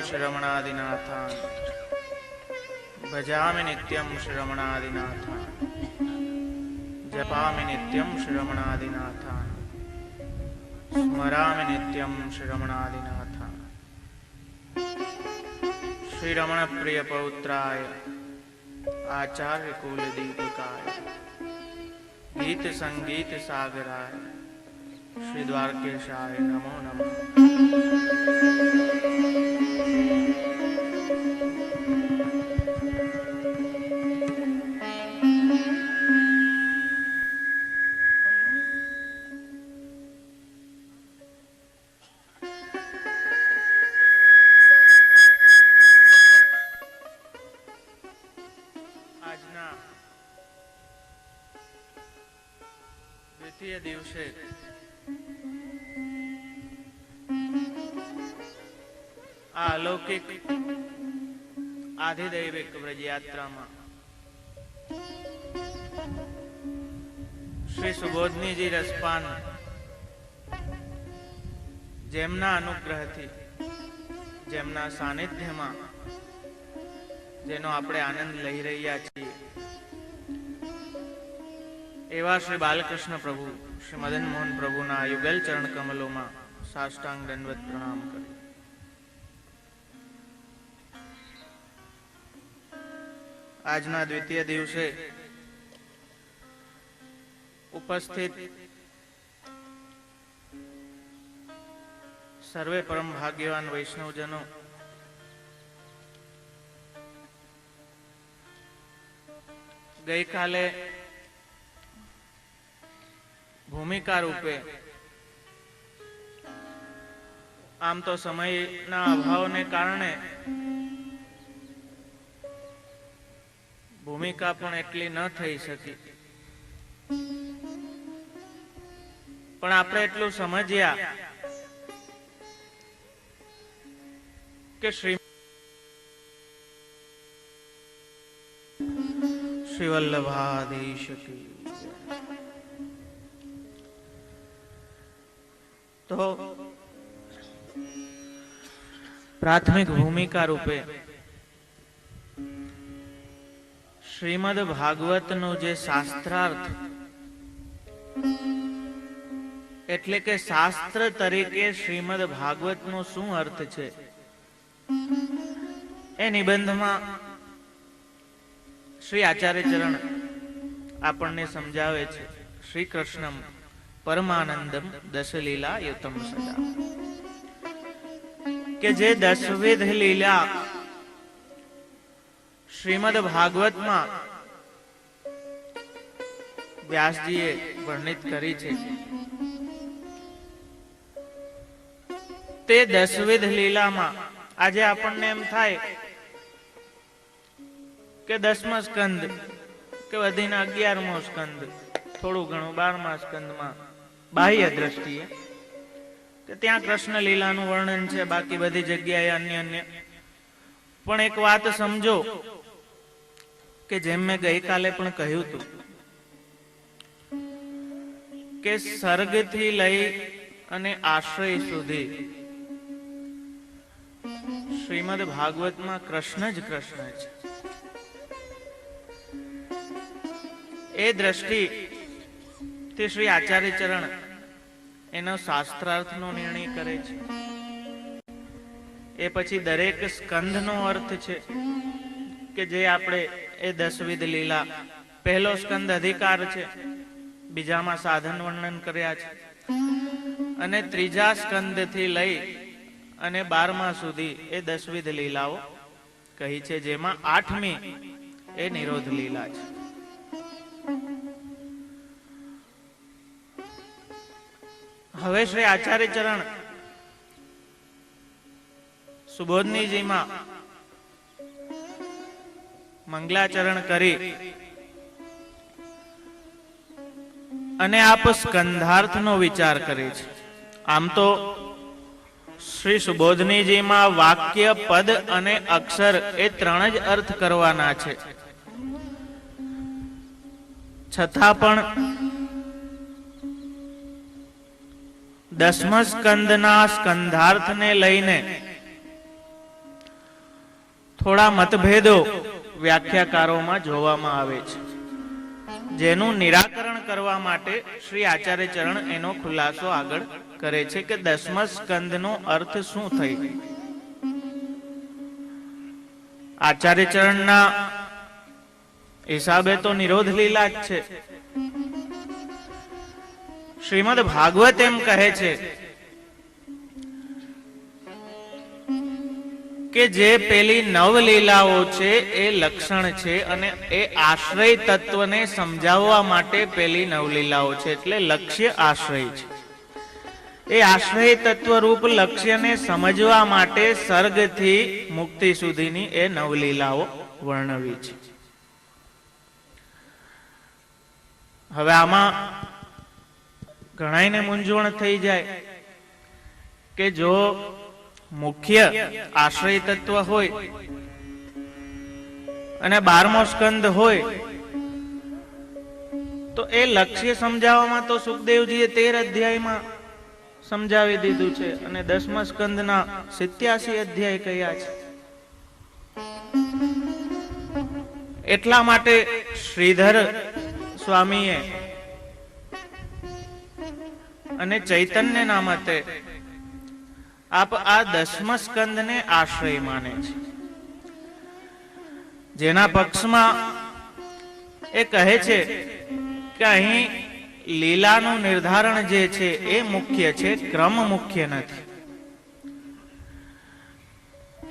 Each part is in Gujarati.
श्रवणादिनाथान् भजामि नित्यं श्रवणादिनाथान् जपामि नित्यं श्रवणादिनाथान् स्मरामि नित्यं श्रवणादिनाथान्। श्री रमण प्रिय पौत्राय आचार्य कुल दीपिकाय गीत संगीत सागराय श्री द्वारकेशाय नमो नमः। આજના દ્વિતીય દિવસે આ અલૌકિક આધિદૈવિક વ્રજયાત્રામાં શ્રી સુબોધનીજી રસપાન જેમના અનુગ્રહથી જેમના સાનિધ્યમાં જેનો આપણે આનંદ લઈ રહ્યા છીએ એવા શ્રી બાલકૃષ્ણ પ્રભુ શ્રી મદન મોહન પ્રભુના યુગલ ચરણ કમલોમાં સાષ્ટાંગ દંડવત પ્રણામ કરી આજના દ્વિતીય દિવસે ઉપસ્થિત સર્વે પરમ ભાગ્યવાન વૈષ્ણવજનો, ગઈકાલે ભૂમિકા રૂપે આમ તો સમયના અભાવને કારણે ભૂમિકા પણ એટલી ન થઈ શકી, પણ આપણે એટલું સમજ્યા કે શ્રી વલ્લભાધીશ કી તો પ્રાથમિક ભૂમિકા રૂપે શ્રીમદ ભાગવતનો જે શાસ્ત્રાર્થ એટલે કે શાસ્ત્ર તરીકે શ્રીમદ ભાગવતનો શું અર્થ છે એ નિબંધમાં શ્રી આચાર્ય ચરણ આપણને સમજાવે છે. શ્રી કૃષ્ણમ પરમાનંદમ દશલીલા યુતમ સદા, કે જે દશવિધ લીલા શ્રીમદ ભાગવતમાં વ્યાસજીએ વર્ણિત કરી છે તે દશવિધ લીલામાં આજે આપણને એમ થાય કે 10મો સ્કંદ કે વધીને 11મો સ્કંદ, થોડું ઘણું 12મા સ્કંદમાં બાહ્ય દ્રષ્ટિએ કે ત્યાં કૃષ્ણ લીલાનું વર્ણન છે, બાકી બધી જગ્યાએ અન્ય અન્ય. પણ એક વાત સમજો કે જેમ મેં ગઈકાલે પણ કહ્યું હતું કે સર્ગથી લઈ અને આશ્રય સુધી શ્રીમદ ભાગવતમાં કૃષ્ણ જ કૃષ્ણ છે. એ દ્રષ્ટિ તે શ્રી આચાર્ય ચરણ એનો શાસ્ત્રાર્થનો નિર્ણય કરે છે. એ પછી દરેક સ્કંધનો અર્થ છે કે જે આપણે એ દશવિધ લીલા, પહેલો સ્કંદ અધિકાર છે, બીજામાં સાધન વર્ણન કર્યા છે, અને ત્રીજા સ્કંદથી લઈ અને 12મા સુધી એ દશવિધ લીલાઓ કહી છે, જેમાં 8મી એ નિરોધ લીલા છે. હવે શ્રી આચાર્ય ચરણ સુબોધનીજીમાં મંગલાચરણ કરી અને આપ સ્કંધાર્થનો વિચાર કરે છે. આમ તો શ્રી સુબોધનીજીમાં વાક્ય, પદ અને અક્ષર એ 3 જ અર્થ કરવાના છે, છતાં પણ 10મા સ્કંદના સ્કંધાર્થને લઈને થોડા મતભેદો વ્યાખ્યાકારોમાં જોવામાં આવે છે, જેનું નિરાકરણ કરવા માટે શ્રી આચાર્ય ચરણ એનો ખુલાસો આગળ કરે છે કે દસમ સ્કંદનો અર્થ શું થઈ. આચાર્ય ચરણના હિસાબે તો નિરોધ લીલા જ છે. શ્રીમદ ભાગવત એમ કહે છે કે જે પેલી નવ લીલાઓ છે એ લક્ષણ છે અને એ આશ્રય તત્વને સમજાવવા માટે પેલી નવલીલાઓ છે, એટલે લક્ષ્ય આશ્રય છે. એ આશ્રય તત્વ રૂપ લક્ષ્યને સમજવા માટે સર્ગથી મુક્તિ સુધીની એ નવલીલાઓ વર્ણવી છે. હવે આમાં ઘણાયને મૂંઝવણ થઈ જાય કે જો મુખ્ય આશ્રય તત્વ હોય અને 12મો સ્કંદ હોય તો એ લક્ષ્ય સમજાવવામાં તો સુખદેવજીએ 13 અધ્યાયમાં સમજાવી દીધું છે અને 10મા સ્કંદના 87 અધ્યાય કયા છે. એટલા માટે શ્રીધર સ્વામીએ અને ચૈતન્ય નામતે આપ આ 10મા સ્કંદને આશ્રય માને છે, જેના પક્ષમાં એ કહે છે કે અહીં લીલાનું નિર્ધારણ જે છે એ મુખ્ય છે, ક્રમ મુખ્ય નથી.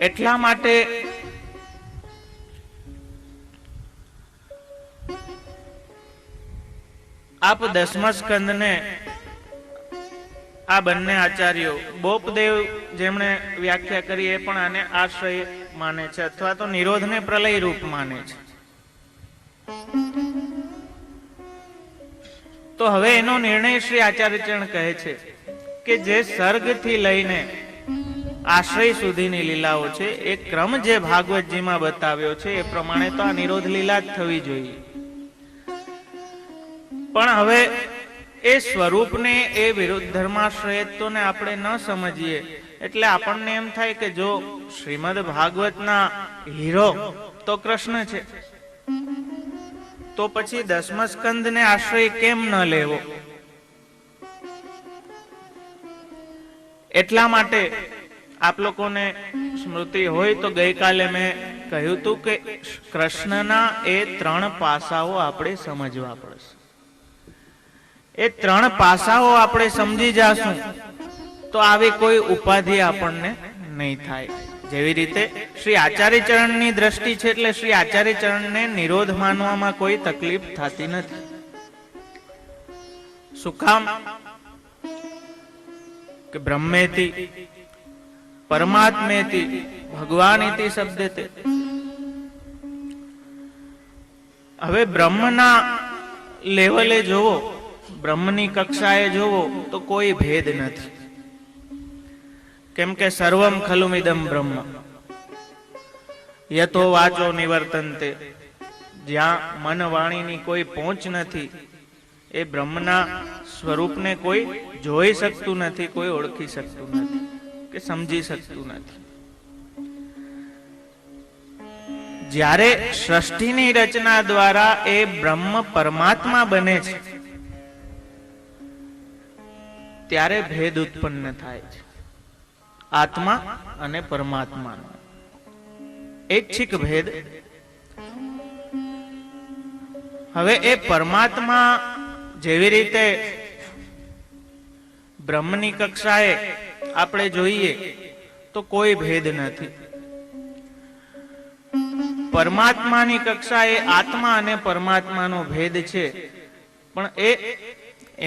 એટલા માટે આપ 10મા સ્કંદને આ બંને આચાર્યો બોપદેવ જેમણે વ્યાખ્યા કરી એ પણ આને આશ્રય માને છે અથવા તો નિરોધને પ્રલય રૂપ માને છે. તો હવે એનો નિર્ણય શ્રી આચાર્ય ચરણ કહે છે કે જે સર્ગથી લઈને આશ્રય સુધીની લીલાઓ છે એ ક્રમ જે ભાગવતજીમાં બતાવ્યો છે એ પ્રમાણે તો આ નિરોધ લીલા જ થવી જોઈએ. પણ હવે એ સ્વરૂપને એ વિરુદ્ધ ધર્માશ્રયત્વને આપણે ન સમજીએ એટલે આપણને એમ થાય કે જો શ્રીમદ ભાગવતના હીરો તો કૃષ્ણ છે તો પછી 10મા સ્કંદને આશ્રય કેમ ન લેવો. એટલા માટે આપ લોકોને સ્મૃતિ હોય તો ગઈકાલે મેં કહ્યું હતું કે કૃષ્ણના એ 3 પાસાઓ આપણે સમજવા પડશે. એ 3 પાસાઓ આપણે સમજી જાશું તો આવી કોઈ ઉપાધિ આપણને નહીં થાય. જેવી રીતે શ્રી આચાર્ય ચરણની દ્રષ્ટિ છે એટલે શ્રી આચાર્ય ચરણને નિરોધ માનવામાં કોઈ તકલીફ થતી નથી. શું કામ? કે બ્રહ્મેતિ પરમાત્મેતિ ભગવાનિતિ શબ્દેતે. હવે બ્રહ્મના લેવલે જોવો, બ્રહ્મની કક્ષાએ જોવો તો કોઈ ભેદ નથી. કેમ કે સર્વમ ખલુમિદમ બ્રહ્મ યતો વાચો નિવર્તન્તે. જ્યાં મન વાણીની કોઈ પહોંચ નથી એ બ્રહ્મના સ્વરૂપને કોઈ જોઈ શકતું નથી, કોઈ ઓળખી શકતું નથી કે સમજી શકતું નથી. જ્યારે સૃષ્ટિની રચના દ્વારા એ બ્રહ્મ પરમાત્મા બને છે ત્યારે ભેદ ઉત્પન્ન થાય છે આત્મા અને પરમાત્માનો ઐચ્છિક ભેદ. હવે એ પરમાત્મા જેવી રીતે બ્રહ્મની કક્ષાએ આપણે જોઈએ તો કોઈ ભેદ નથી. પરમાત્માની કક્ષાએ આત્મા અને પરમાત્માનો ભેદ છે, પણ એ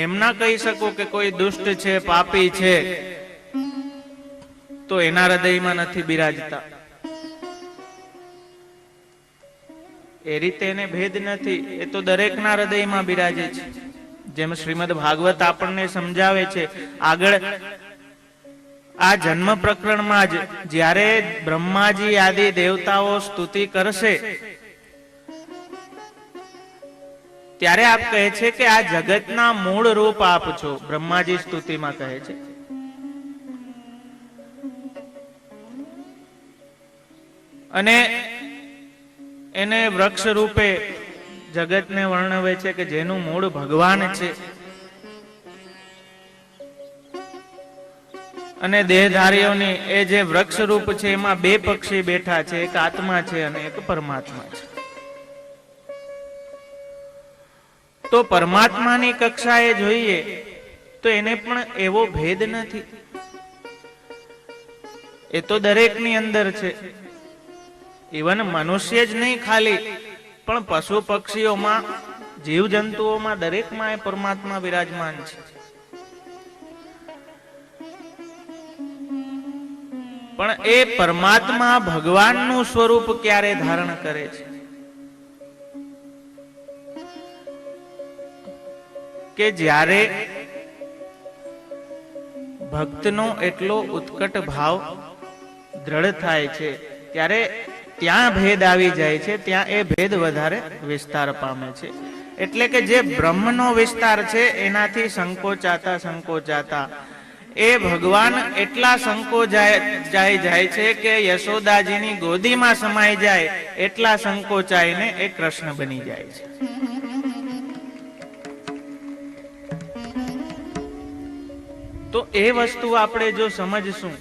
એમ ના કહી શકો કે કોઈ દુષ્ટ છે, પાપી છે તો એના હૃદયમાં નથી બિરાજતા. એ રીતે એને ભેદ નથી, એ તો દરેકના હૃદયમાં બિરાજે છે. જેમ શ્રીમદ ભાગવત આપણને સમજાવે છે. આગળ આ જન્મ પ્રકરણમાં જ જ્યારે બ્રહ્માજી આદિ દેવતાઓ સ્તુતિ કરશે ત્યારે આપ કહે છે કે આ જગતના મૂળ રૂપ આપ છો. બ્રહ્માજી સ્તુતિમાં કહે છે અને એને વૃક્ષ રૂપે જગતને વર્ણવે છે કે જેનું મૂળ ભગવાન છે. અને દેહધારીઓની એ જે વૃક્ષ રૂપ છે એમાં બે પક્ષી બેઠા છે, એક આત્મા છે અને એક પરમાત્મા છે. તો પરમાત્માની કક્ષાએ જોઈએ તો એને પણ એવો ભેદ નથી. એ તો દરેકની અંદર છે. ઇવન મનુષ્ય જ નહીં ખાલી, પણ પશુ પક્ષીઓમાં, જીવજંતુઓમાં દરેકમાં એ પરમાત્મા વિરાજમાન છે. પણ એ પરમાત્મા ભગવાનનું સ્વરૂપ ક્યારે ધારણ કરે છે કે જ્યારે ભક્તનો એટલો ઉત્કટ ભાવ દ્રઢ થાય છે ત્યારે ત્યાં ભેદ આવી જાય છે, ત્યાં એ ભેદ વધારે વિસ્તાર પામે છે. એટલે કે જે બ્રહ્મનો વિસ્તાર છે એનાથી સંકોચાતા સંકોચાતા એ ભગવાન એટલા જાય છે કે યશોદાજીની ગોદીમાં સમાઈ જાય એટલા સંકોચાઈને એ કૃષ્ણ બની જાય છે. તો એ વસ્તુ આપણે જો સમજશું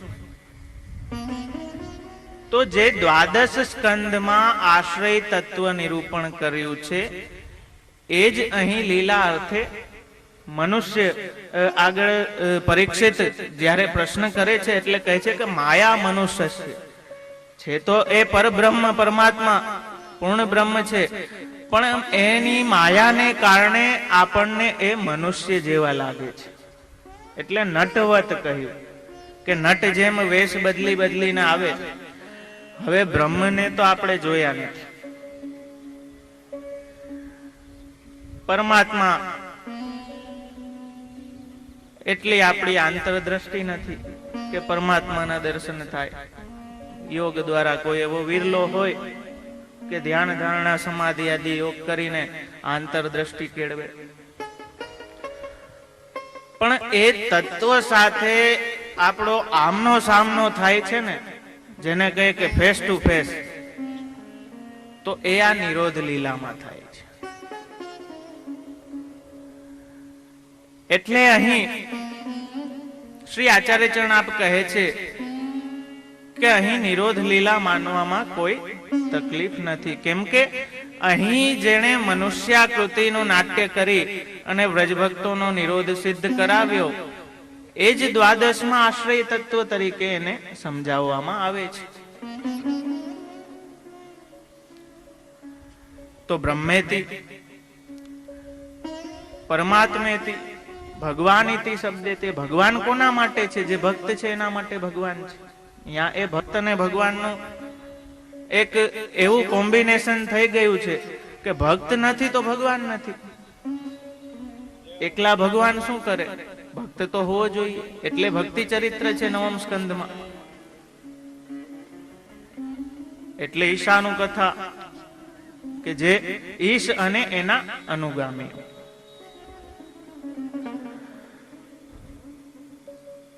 તો જે દ્વાદશ સ્કંદમાં આશ્રય તત્વ નિરૂપણ કર્યું છે એ જ અહીં લીલા અર્થે મનુષ્ય આગળ પરીક્ષિત જ્યારે પ્રશ્ન કરે છે એટલે કહે છે કે માયા મનુષ્ય છે. તો એ પરબ્રહ્મ પરમાત્મા પૂર્ણ બ્રહ્મ છે, પણ એની માયાને કારણે આપણને એ મનુષ્ય જેવા લાગે છે. એટલે નટવત કહ્યું કે નટ જેમ વેશ બદલી બદલીને આવે. હવે બ્રહ્મને તો આપણે જોયા નથી. પરમાત્મા એટલી આપણી આંતરદ્રષ્ટિ નથી કે પરમાત્માના દર્શન થાય. યોગ દ્વારા કોઈ એવો વિરલો હોય કે ધ્યાન ધારણા સમાધિ આદિ યોગ કરીને આંતરદ્રષ્ટિ કેળવે. પણ એ તત્વ સાથે આપણો આમનો સામનો થાય છે ને, જેને કહે કે ફેસ ટુ ફેસ, તો એ આ નિરોધ લીલામાં થાય છે. એટલે અહીં શ્રી આચાર્ય ચરણ આપ કહે છે કે અહીં નિરોધ લીલા માનવામાં કોઈ તકલીફ નથી. કેમ કે અહીં જેણે મનુષ્યાકૃતિનું નાટ્ય કરી અને વ્રજભક્તોનો નિરોધ સિદ્ધ કરાવ્યો એ જ દ્વાદશમાં આશ્રય તત્વ તરીકે એને સમજાવવામાં આવે છે. તો બ્રહ્મેતિ પરમાત્મેતિ ભગવાનિતિ શબ્દે તે ભગવાન કોના માટે છે? જે ભક્ત છે એના માટે ભગવાન છે. અહીંયા એ ભક્ત અને ભગવાનનું એક એવું કોમ્બિનેશન થઈ ગયું છે કે ભક્ત નથી તો ભગવાન નથી. એકલા ભગવાન શું કરે? ભક્ત તો હોવો જોઈએ. એટલે ભક્તિ ચરિત્ર છે નવમ સ્કંદમાં. એટલે ઈશાનું કથા કે જે ઈશ અને એના અનુગામી.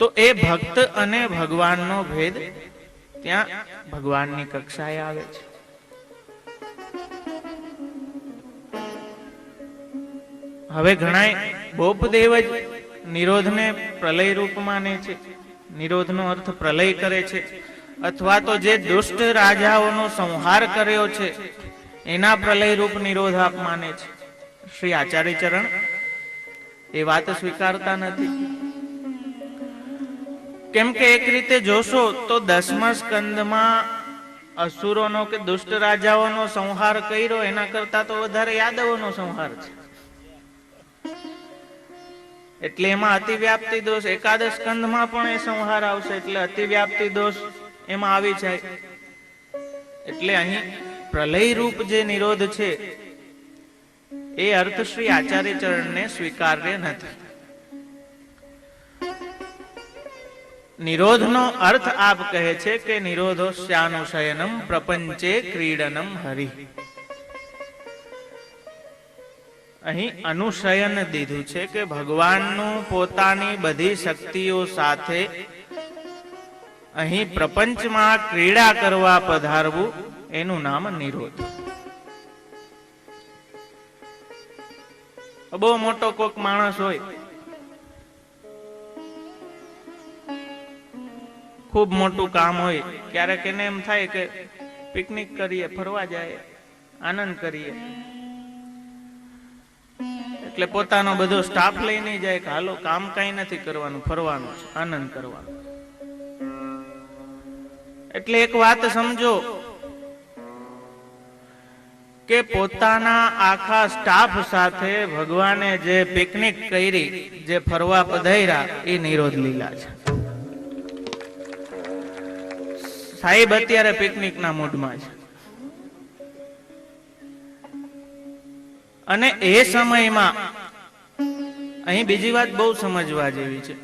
તો એ ભક્ત અને ભગવાનનો ભેદ ત્યાં ભગવાનની કક્ષાએ આવે છે. હવે ઘણા બોપદેવ જ નિરોધને પ્રલય રૂપ માને છે. નિરોધનો અર્થ પ્રલય કરે છે, અથવા તો જે દુષ્ટ રાજાઓનો સંહાર કર્યો છે એના પ્રલય રૂપ નિરોધ આપ માને છે. શ્રી આચાર્ય ચરણ એ વાત સ્વીકારતા નથી. કેમ કે એક રીતે જોશો તો 10મા સ્કંદમાં અસુરોનો કે દુષ્ટ રાજાઓનો સંહાર કર્યો એના કરતા તો વધારે યાદવોનો સંહાર છે. એટલે એમાં અતિવ્યાપ્તિ દોષ એકાદશ સ્કંદમાં પણ એ સંહાર આવશે. એટલે અતિવ્યાપ્તિ દોષ એમાં આવી જાય. એટલે અહીં પ્રલય રૂપ જે નિરોધ છે એ અર્થ શ્રી આચાર્ય ચરણને સ્વીકાર્ય નથી. નિરોધનો અર્થ આપ કહે છે કે નિરોધો શ્યાનુશયનમ પ્રપંચે ક્રીડનમ હરિ. અહીં અનુશયન દીધું છે કે ભગવાનનું પોતાની બધી શક્તિઓ સાથે અહીં પ્રપંચમાં ક્રીડા કરવા પધારવું એનું નામ નિરોધ. બહુ મોટો કોક માણસ હોય, ખૂબ મોટું કામ હોય, ક્યારેક એને એમ થાય કે પિકનિક કરીએ, ફરવા જાય, આનંદ કરીએ, એટલે પોતાનો બધો સ્ટાફ લઈને જાય કે હાલો કામ કઈ નથી કરવાનું, ફરવાનું, આનંદ કરવાનો. એટલે એક વાત સમજો કે પોતાના આખા સ્ટાફ સાથે ભગવાને જે પિકનિક કરી, જે ફરવા પધાર્યા, એ નિરોધ લીલા છે. સાહેબ અત્યારે પિકનિકના મૂડમાં છે, અને એ સમયમાં અહીં બીજી વાત બહુ સમજવા જેવી છે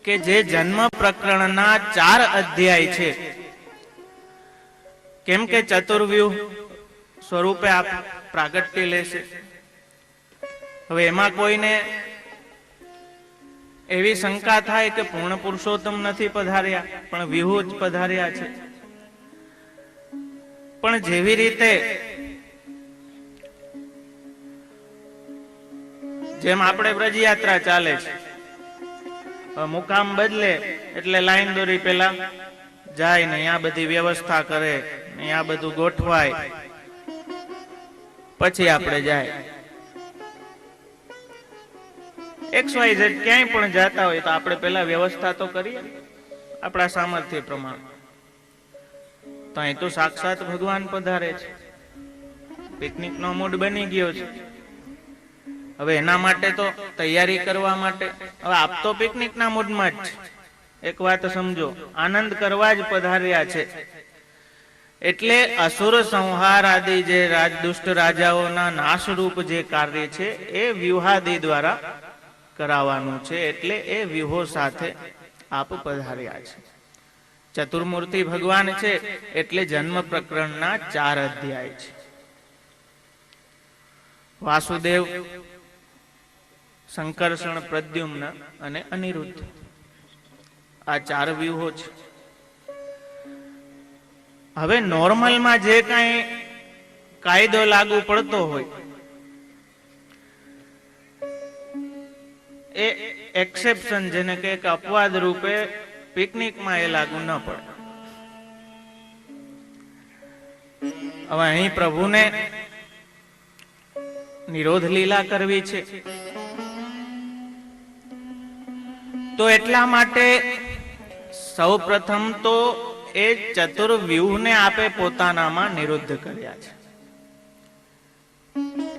કે જે જન્મ પ્રકરણના 4 અધ્યાય છે, કેમ કે ચતુર્વ્યુહ સ્વરૂપે આપ પ્રાગટ્ય લેશે. હવે એમાં કોઈને એવી શંકા થાય કે પૂર્ણ પુરુષોત્તમ નથી પધાર્યા, પણ વિહુ જ પધાર્યા છે. પણ જેવી રીતે જેમ આપણે વ્રજયાત્રા ચાલે છે, મુકામ બદલે એટલે લાઈન દોરી પેલા જાય ને અહીંયા બધી વ્યવસ્થા કરે, અહીંયા બધું ગોઠવાય, પછી આપણે જાય. XYZ ક્યાંય પણ જાતા હોય તો આપણે પેલા વ્યવસ્થા તો કરીએ આપણા સામર્થ્ય પ્રમાણે. તો અહીં તો સાક્ષાત ભગવાન પધારે છે, પિકનિક નો મૂડ બની ગયો છે. હવે એના માટે તો તૈયારી કરવા માટે, હવે આપ તો પિકનિક ના મૂડમાં જ છે. એક વાત સમજો, આનંદ કરવા જ પધાર્યા છે. એટલે અસુર સંહાર આદિ જે દુષ્ટ રાજાઓના નાશરૂપ જે કાર્ય છે એ વ્યુહાદિ દ્વારા કરાવવાનું છે. એટલે એ વ્યુહો સાથે આપ પધાર્યા છે. ચતુર્મૂર્તિ ભગવાન છે એટલે જન્મ પ્રકરણના 4 અધ્યાય છે. વાસુદેવ, સંકર્ષણ, પ્રદ્યુમ્ન અને અનિરુદ્ધ, આ 4 વ્યુહો છે. હવે નોર્મલમાં જે કઈ કાયદો લાગુ પડતો હોય એ એક્સેપ્શન, જેને કે અપવાદ રૂપે પિકનિકમાં એ લાગુ ન પડે. હવે અહીં પ્રભુને નિરોધ લીલા કરવી છે, તો એટલા માટે સૌ પ્રથમ તો એ ચતુર્વ્યુહને આપે પોતાનામાં નિરુદ્ધ કર્યા છે.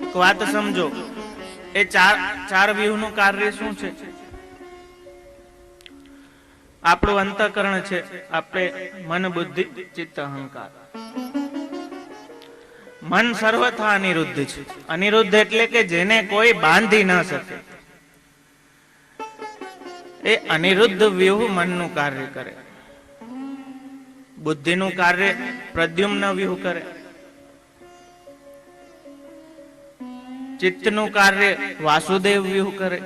એક વાત સમજો, એ 4 વ્યુહનું કાર્ય શું છે? આપણું અંતઃકરણ છે, આપણે મન, બુદ્ધિ, ચિત્ત, અહંકાર. મન સર્વથા અનિરુદ્ધ છે. અનિરુદ્ધ એટલે કે જેને કોઈ બાંધી ન શકે. એ અનિરુદ્ધ વ્યૂહ મનનું કાર્ય કરે. બુદ્ધિનું કાર્ય પ્રદ્યુમ્ન વ્યૂહ કરે. ચિત્તનું કાર્ય વાસુદેવ વ્યૂહ કરે.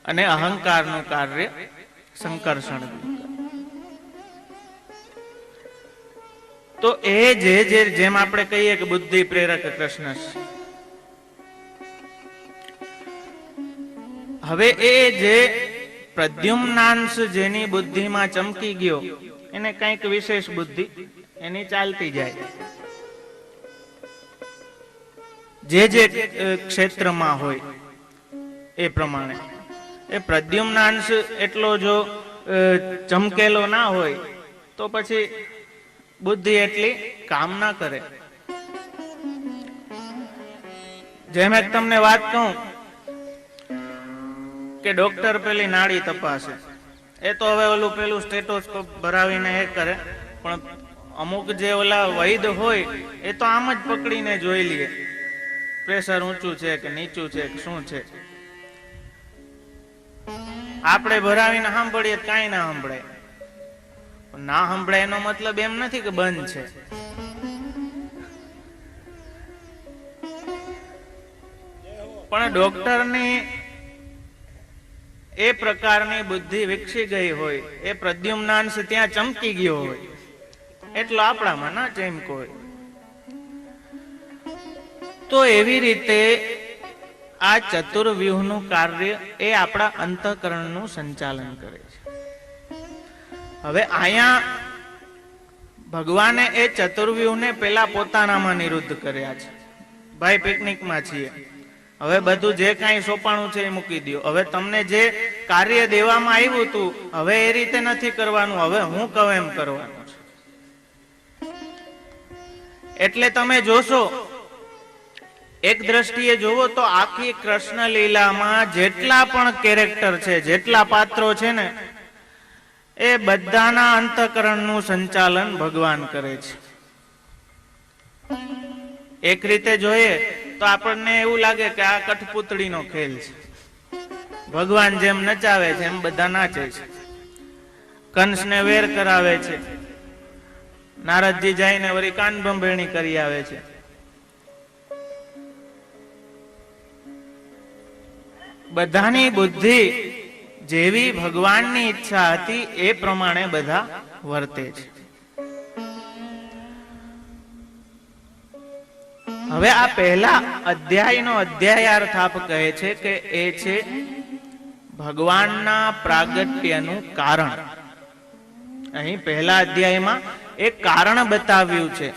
અને અહંકારનું કાર્ય સંકર્ષણ વ્યૂહ કરે. તો એ જેમ આપણે કહીએ કે બુદ્ધિ પ્રેરક કૃષ્ણ છે, હવે એ જે પ્રદ્યુમ્નાંશ જેની બુદ્ધિમાં ચમકી ગયો, એને કંઈક વિશેષ બુદ્ધિ એની ચાલતી જાય. જે ક્ષેત્રમાં હોય એ પ્રમાણે. એ પ્રદ્યુમ્નાંશ એટલો જો ચમકેલો ના હોય તો પછી બુદ્ધિ એટલી કામ ના કરે. જેમ એક તમને વાત કહું કે ડોક્ટર પેલી નાડી તપાસે, એ તો હવે ઓલું પેલું સ્ટેટોસ્કોપ ભરાવીને એ કરે, પણ અમુક જે ઓલા વૈદ હોય એ તો આમ જ પકડીને જોઈ લે પ્રેશર ઊંચું છે કે નીચું છે કે શું છે. આપણે ભરાવીને સાંભળીએ કાંઈ ના સાંભળાય. ના સાંભળાય એનો મતલબ એમ નથી કે બંધ છે. પણ ડોક્ટરની એ પ્રકારની બુદ્ધિ વિકસી ગઈ હોય, એ પ્રદ્યુમ્નાંશ ત્યાં ચમકી ગયો હોય, એટલો આપણામાં ના ચમકો હોય. તો એવી રીતે આ ચતુર્વ્યુહનું કાર્ય એ આપણા અંતઃકરણનું સંચાલન કરે છે. હવે અહીંયા ભગવાને એ ચતુર્વ્યુહને પેલા પોતાનામાં નિરુદ્ધ કર્યા છે. ભાઈ પિકનિકમાં છીએ, હવે બધું જે કાંઈ સોંપાણું છે એ મૂકી દો. હવે તમને જે કાર્ય દેવામાં આવ્યું હતું, હવે એ રીતે નથી કરવાનું, હવે હું કહું એમ કરવાનું છે. એટલે તમે જોશો, એક દ્રષ્ટિએ જોવો તો આખી કૃષ્ણ લીલામાં જેટલા પણ કેરેક્ટર છે, જેટલા પાત્રો છે ને, એ બધાના અંતઃકરણનું સંચાલન ભગવાન કરે છે. એક રીતે જોઈએ તો આપણને એવું લાગે કે આ કઠપૂતળીનો ખેલ છે. ભગવાન જેમ નચાવે છે એમ બધા નાચે છે. કંસને વેર કરાવે છે, નારદજી જઈને વળી કાન બંભેણી કરી આવે છે. બધાની બુદ્ધિ જેવી ભગવાનની ઈચ્છા હતી એ પ્રમાણે બધા વર્તે છે. હવે આ પહેલા અધ્યાયનો અધ્યાયાર્થ આપ કહે છે કે એ છે ભગવાનના પ્રાગટ્યનું કારણ. અહીં પહેલા અધ્યાયમાં એક કારણ બતાવ્યું છે,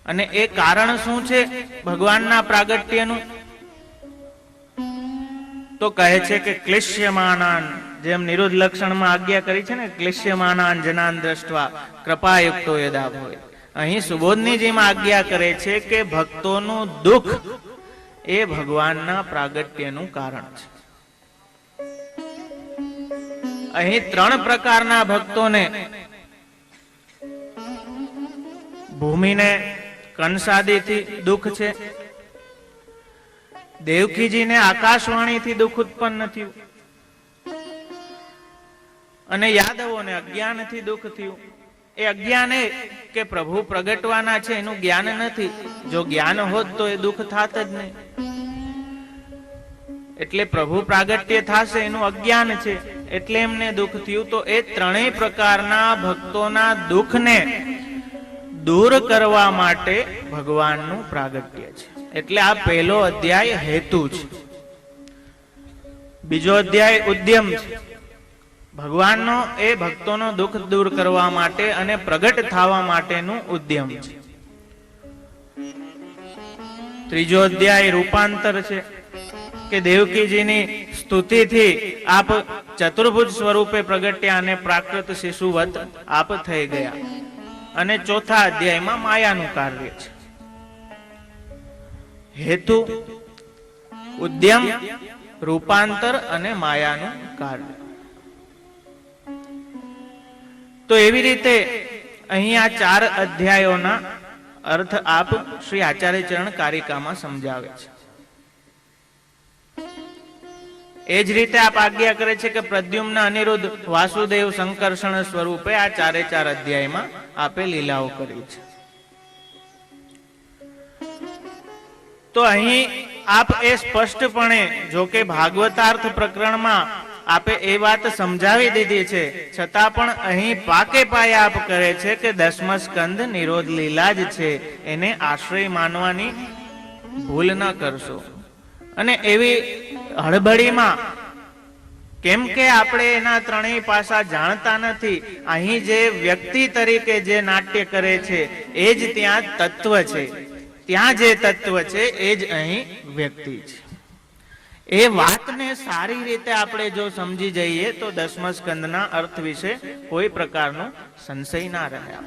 અને એ કારણ શું છે ભગવાનના પ્રાગટ્યનું? તો કહે છે કે ક્લિશ્યમાનાન, જેમ નિરુદ્ધ લક્ષણમાં આજ્ઞા કરી છે ને, ક્લિશ્યમાનાન જનાન દ્રષ્ટવા કૃપાયુક્તો યદા ભવે. અહીં સુબોધનીજીમાં આજ્ઞા કરે છે કે ભક્તોનું દુઃખ એ ભગવાનના પ્રાગટ્યનું કારણ છે. અહીં 3 પ્રકારના ભક્તોને, ભૂમિને કંસાદીથી દુઃખ છે, દેવકીજીને આકાશવાણીથી દુઃખ ઉત્પન્ન થયું, અને યાદવોને અજ્ઞાનથી દુઃખ થયું. એ અજ્ઞાન એ કે પ્રભુ પ્રગટવાના છે એનું જ્ઞાન નથી. જો જ્ઞાન હોત તો એ દુઃખ થાત જ નહીં. એટલે પ્રભુ પ્રાગટ્ય થશે એનું અજ્ઞાન છે, એટલે એમને દુઃખ થયું. તો એ 3 પ્રકારના ભક્તોના દુઃખને દૂર કરવા માટે ભગવાનનું પ્રાગટ્ય છે. એટલે આ પહેલો અધ્યાય હેતુ છે. બીજો અધ્યાય ઉદ્યમ છે. ભગવાનનો એ ભક્તોનો દુઃખ દૂર કરવા માટે અને પ્રગટ થવા માટેનું ઉદ્યમ છે. ત્રીજો અધ્યાય રૂપાંતર છે કે દેવકીજીની સ્તુતિથી આપ ચતુર્ભુજ સ્વરૂપે પ્રગટ્યા અને પ્રાકૃત શિશુવત આપ થઈ ગયા. અને ચોથા અધ્યાયમાં માયાનું કાર્ય છે. હેતુ, ઉદ્યમ, રૂપાંતર અને માયાનું કાર્ય. તો એવી રીતે અહીં આ 4 અધ્યાયોના અર્થ આપ શ્રી આચાર્ય ચરણ કારિકામાં સમજાવે છે. એ જ રીતે આપ આજ્ઞા કરે છે કે પ્રદ્યુમ્ન, અનિરુદ્ધ, વાસુદેવ, સંકર્ષણ સ્વરૂપે આ 4 અધ્યાયમાં આપે લીલાઓ કરી છે. તો અહીં આપ એ સ્પષ્ટપણે, જો કે ભાગવતાર્થ પ્રકરણમાં આપે એ વાત સમજાવી દીધી છે, છતાં પણ અહીં પાકે પાયા આપ કરે છે કે 10મ સ્કંદ નિરોધ લીલા જ છે, એને આશ્રય માનવાની ભૂલ ન કરશો. અને એવી હળબડીમાં, કેમ કે આપણે એના 3 પાસા જાણતા નથી, અહીં જે વ્યક્તિ તરીકે જે નાટ્ય કરે છે એ જ ત્યાં તત્વ છે. ત્યાં જે તત્વ છે એ જ અહીં વ્યક્તિ છે. એ વાતને સારી રીતે આપણે જો સમજી જઈએ તો 10મ સ્કંદના અર્થ વિશે કોઈ પ્રકારનો સંશય ના રહે.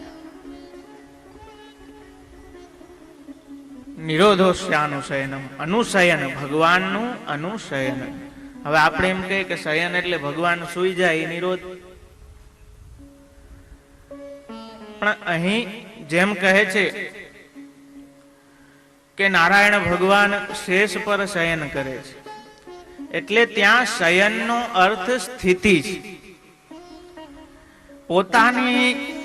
નિરોધોસ્યાનુશયનમ, અનુશયન, ભગવાનનું અનુશયન. હવે આપણે એમ કહીએ કે શયન એટલે ભગવાન સૂઈ જાય, નિરોધ. પણ અહીં જેમ કહે છે કે નારાયણ ભગવાન શેષ પર શયન કરે છે, એટલે ત્યાં શયનનો અર્થ સ્થિતિ છે. પોતાની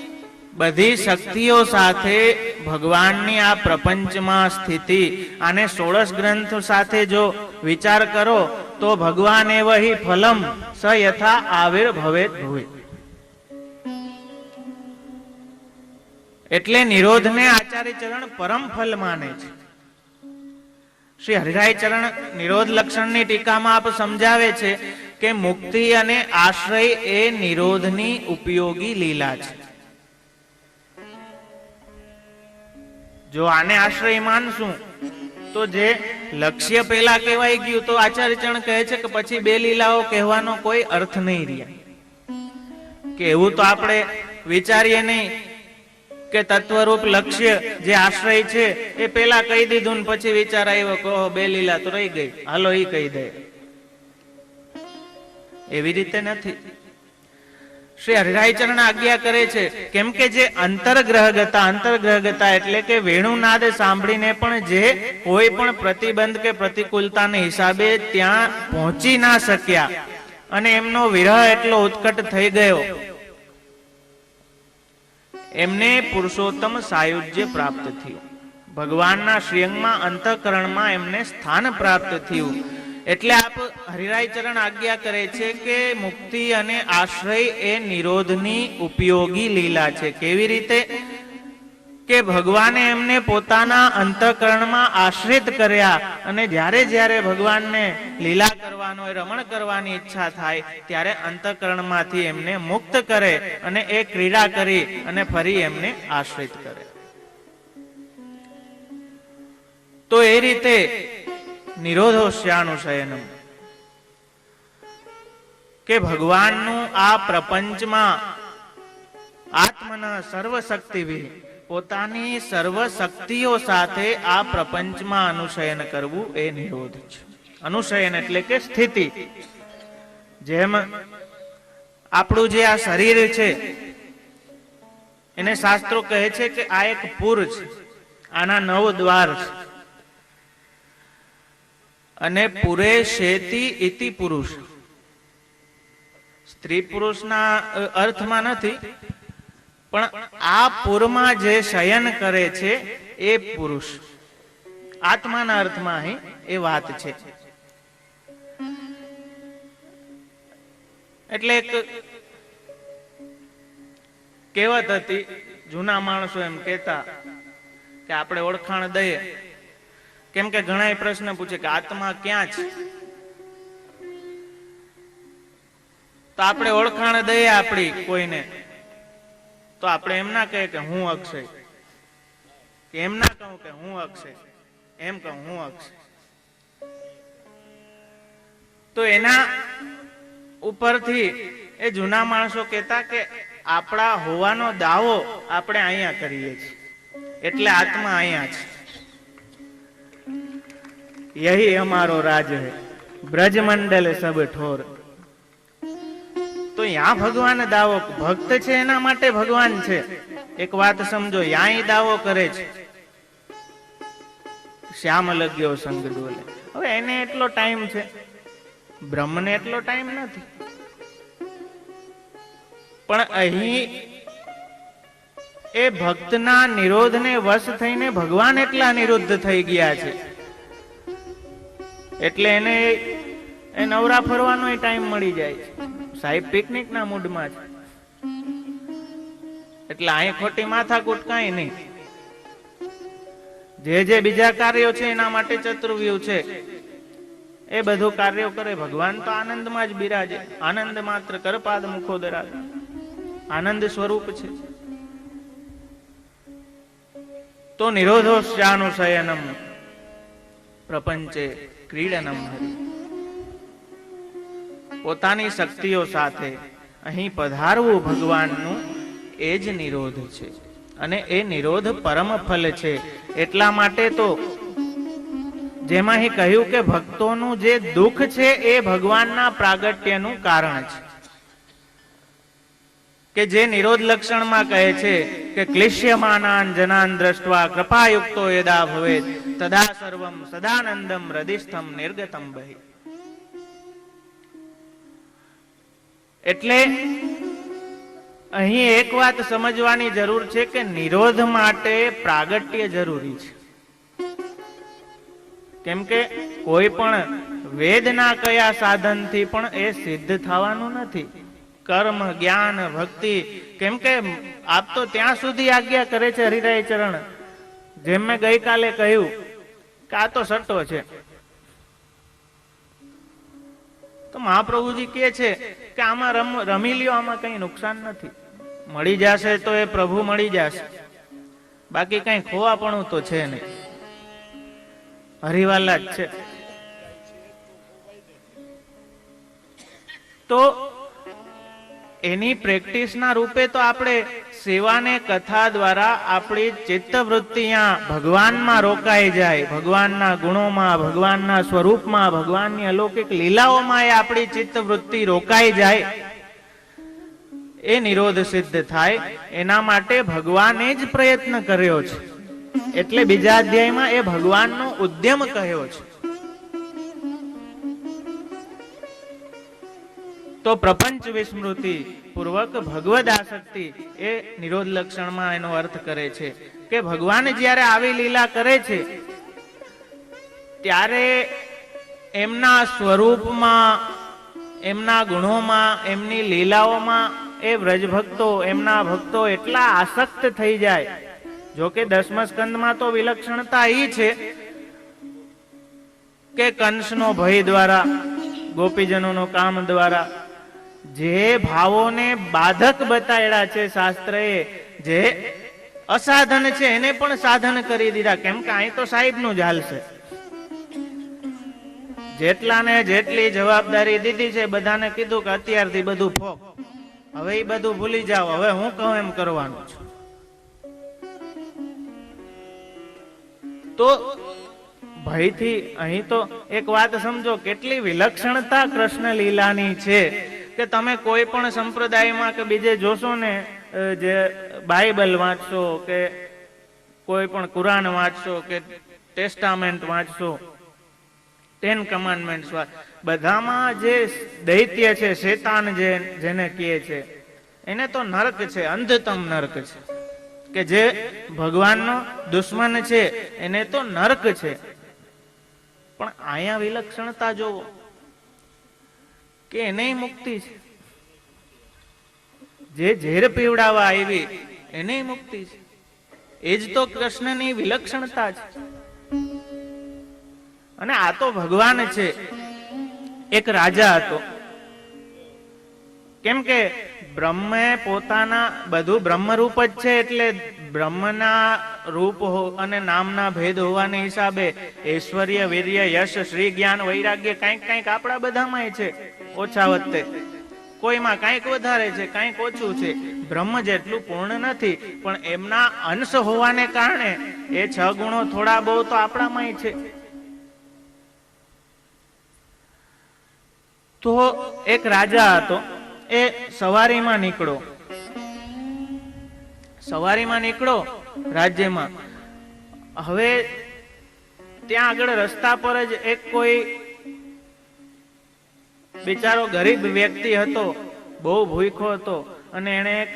બધી શક્તિઓ સાથે ભગવાનની આ પ્રપંચમાં સ્થિતિ, આને 16 ગ્રંથ સાથે જો વિચાર કરો તો ભગવાન એવ હિ ફલમ સ યથા આવિર્ભવેત ભુવે. એટલે નિરોધને આચાર્ય ચરણ પરમ ફલ માને છે. શ્રી હરિરાય ચરણ નિરોધ લક્ષણની ટીકામાં આપ સમજાવે છે કે મુક્તિ અને આશ્રય એ નિરોધની ઉપયોગી લીલા છે. જો આને આશ્રય માનશું તો જે લક્ષ્ય પેલા કહેવાય ગયું, તો આચાર્ય ચરણ કહે છે કે પછી બે લીલાઓ કહેવાનો કોઈ અર્થ નહીં રહ્યા. કે એવું તો આપણે વિચારીએ નહીં કે તત્વરૂપ લક્ષ્ય જે આશ્રય છે એ પેલા કહી દીધું ને પછી વિચાર આવ્યો કહો બે લીલા તો રહી ગઈ, હાલો એ કહી દે. એવી રીતે નથી. શ્રી હરિરાય ચરણ આજ્ઞા કરે છે કેમ કે જે અંતર્ગ્રહગતા એટલે કે વેણુનાદ સાંભળીને પણ જે કોઈ પણ પ્રતિબંધ કે પ્રતિકૂળતાને હિસાબે ત્યાં પહોંચી ના શક્યા અને એમનો વિરહ એટલો ઉત્કટ થઈ ગયો, એમને પુરુષોત્તમ સાયુજ્ય પ્રાપ્ત થયું. ભગવાનના શ્રીઅંગમાં અંતઃકરણમાં એમને સ્થાન પ્રાપ્ત થયું. એટલે આપ હરિરાય ચરણ આજ્ઞા કરે છે કે મુક્તિ અને આશ્રય એ નિરોધની ઉપયોગી લીલા છે. કેવી રીતે? કે ભગવાને એમને પોતાના અંતઃકરણમાં આશ્રિત કર્યા અને જ્યારે જ્યારે ભગવાનને લીલા કરવાનો રમણ કરવાની ઈચ્છા થાય ત્યારે અંતઃકરણમાંથી એમને મુક્ત કરે અને એ ક્રીડા કરી અને ફરી એમને આશ્રિત કરે. તો એ રીતે નિરોધોસ્યાનુશયનમ કે ભગવાનનું આ પ્રપંચમાં આત્મના સર્વશક્તિભી પોતાની સર્વ શક્તિઓ સાથે આ પ્રપંચમાં અનુશયન કરવું એ નિરોધ છે. અનુશયન એટલે કે સ્થિતિ. જેમ આપણું જે આ શરીર છે એને શાસ્ત્રો કહે છે કે આ એક પુર છે, આના 9 દ્વાર છે. અને પુરે શેતી ઇતિ પુરુષ, સ્ત્રી પુરુષના અર્થમાં નથી, પણ આ પુરમાં જે શયન કરે છે એ પુરુષ, આત્માના અર્થમાં અહીં એ વાત છે. એટલે એક કહેવત હતી, જૂના માણસો એમ કહેતા કે આપણે ઓળખાણ દઈએ. કેમ કે ઘણા પ્રશ્ન પૂછે કે આત્મા ક્યાં છે, તો આપણે ઓળખાણ દઈએ આપણી કોઈને, તો આપણે એમ ના કહીએ કે હું અક્ષય, કે એમ ના કહું કે હું અક્ષય, એમ કહું હું અક્ષય. તો એના ઉપરથી એ જૂના માણસો કહેતા કે આપણા હોવાનો દાવો આપણે અહીંયા કરીએ છીએ, એટલે આત્મા અહીંયા છે. यही हमारो राज है ब्रजमंडल सब ठोर. તો યા ભગવાન દાવો, ભક્ત છે એના માટે ભગવાન છે. એક વાત સમજો, યા દાવો કરે છે શ્યામ લગ્યો સંગ ડોલે. હવે એને એટલો ટાઈમ છે, બ્રહ્મને એટલો ટાઈમ નથી. પણ અહીં એ ભક્તના નિરોધને વશ થઈને ભગવાન એટલા નિરુદ્ધ થઈ ગયા છે એટલે એને એ નવરા ફરવાનો ટાઈમ મળી જાય છે. સાહેબ પિકનિક ના મૂડમાં છે એટલે અહીં ખોટી માથાકૂટ કાંઈ નહીં. જે બીજા કાર્યો છે એના માટે ચતુર્વ્યુહ છે, એ બધું કાર્યો કરે. ભગવાન તો આનંદમાં જ બિરાજે. આનંદ માત્ર કરપાદ મુખોદરા, આનંદ સ્વરૂપ છે. તો નિરોધોસ્યાનુશયનમ પ્રપંચે ક્રીડનમ હરિ. પોતાની શક્તિઓ સાથે અહીં પધારવું ભગવાનનું એ જ નિરોધ છે અને એ નિરોધ પરમ ફલ છે. એટલા માટે તો જેમાં અહીં કહ્યું કે ભક્તોનું જે દુઃખ છે એ ભગવાનના પ્રાગટ્યનું કારણ છે. કે જે નિરોધ લક્ષણમાં કહે છે કે ક્લિશ્યમાનાન જનાન દ્રષ્ટવા કૃપાયુક્તો યદા ભવેત તદા સર્વમ સદાનંદમ હૃદિસ્થમ નિર્ગતમ બહિ. એટલે અહીં એક વાત સમજવાની જરૂર છે કે નિરોધ માટે પ્રાગટ્ય જરૂરી છે. કેમ કે કોઈ પણ વેદના કયા સાધનથી પણ એ સિદ્ધ થવાનું નથી. કર્મ, જ્ઞાન, ભક્તિ, કેમ કે આપ તો ત્યાં સુધી આજ્ઞા કરે છે હરિરાય ચરણ, જેમ મેં ગઈકાલે કહ્યું કે આ તો સટ્ટો છે. તો મહાપ્રભુજી કહે છે કે આમાં રમી લ્યો, આમાં કઈ નુકસાન નથી. મળી જશે તો એ પ્રભુ મળી જશે, બાકી કઈ ખોવાપણું તો છે નહીં, હરિવાલા જ છે. તો એની પ્રેક્ટિસના રૂપે તો આપણે સેવાને કથા દ્વારા આપણી ચિત્તવૃત્તિ ભગવાનમાં રોકાઈ જાય, ભગવાનના ગુણોમાં, ભગવાનના સ્વરૂપમાં, ભગવાનની અલૌકિક લીલાઓમાં એ આપણી ચિત્તવૃત્તિ રોકાઈ જાય, એ નિરોધ સિદ્ધ થાય. એના માટે ભગવાને જ પ્રયત્ન કર્યો છે, એટલે બીજા અધ્યાયમાં એ ભગવાનનો ઉદ્યમ કહ્યો છે. તો પ્રપંચ વિસ્મૃતિ પૂર્વક ભગવદ આસક્તિ એ નિરોધ લક્ષણમાં એનો અર્થ કરે છે કે ભગવાન જ્યારે આવી લીલા કરે છે ત્યારે એમના સ્વરૂપમાં, એમના ગુણોમાં, એમની લીલાઓમાં એ વ્રજભક્તો, એમના ભક્તો એટલા આસક્ત થઈ જાય. જોકે 10મા સ્કંદમાં તો વિલક્ષણતા એ છે કે કંસનો ભય દ્વારા, ગોપીજનોનો કામ દ્વારા જે ભાવોને બાધક બતાડ્યા છે શાસ્ત્રએ, જે અસાધન છે એને પણ સાધન કરી દીધા. કેમ કે અહીં તો સાહેબનું જ હાલશે. જેટલાને જેટલી જવાબદારી દીધી છે બધાને કીધું કે અત્યારથી બધું ફોક, હવે એ બધું ભૂલી જાઓ, હવે હું કહું એમ કરવાનું છે. તો ભયથી અહીં તો એક વાત સમજો, કેટલી વિલક્ષણતા કૃષ્ણ લીલાની છે કે તમે કોઈ પણ સંપ્રદાયમાં કે બીજે જોશો ને, જે બાઇબલ વાંચશો કે કોઈ પણ કુરાન વાંચશો કે ટેસ્ટામેન્ટ વાંચશો, 10 કમાન્ડમેન્ટ્સ, બધામાં જે દૈત્ય છે, શેતાન જેને કહે છે, એને તો નરક છે, અંધતમ નરક છે, કે જે ભગવાનનો દુશ્મન છે એને તો નરક છે. પણ અહીંયા વિલક્ષણતા જોવો કે એને મુક્તિ છે. જે ઝેર પીવડાવવા આવી એને મુક્તિ છે. એ જ તો કૃષ્ણની વિલક્ષણતા છે. અને આ તો ભગવાન છે. એક રાજા હતો, કેમ કે બ્રહ્મે પોતાના બધું બ્રહ્મરૂપ જ છે, એટલે બ્રહ્મના રૂપ અને નામના ભેદ હોવાને હિસાબે ઐશ્વર્ય, વીર્ય, યશ, શ્રી, જ્ઞાન, વૈરાગ્ય કંઈક કંઈક આપણા બધામાં છે, ઓછા વધતે. કોઈમાં કંઈક વધારે છે, કંઈક ઓછું છે. બ્રહ્મ જેટલું પૂર્ણ નથી, પણ એમના અંશ હોવાને કારણે એ 6 ગુણો થોડા બહુ તો આપણામાં છે. તો એક રાજા હતો, એ સવારીમાં નીકળો રાજ્યમાં. હવે ત્યાં આગળ રસ્તા પર જ એક કોઈ બિચારો ગરીબ વ્યક્તિ હતો, બહુ ભૂખ્યો હતો, અને એને એક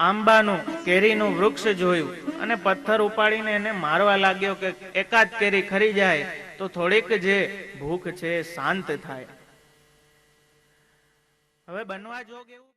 આંબાનું, કેરીનું વૃક્ષ જોયું અને પથ્થર ઉપાડીને એને મારવા લાગ્યો કે એકાદ કેરી ખરી જાય તો થોડીક જે ભૂખ છે શાંત થાય. હવે બનવા જોગ એવું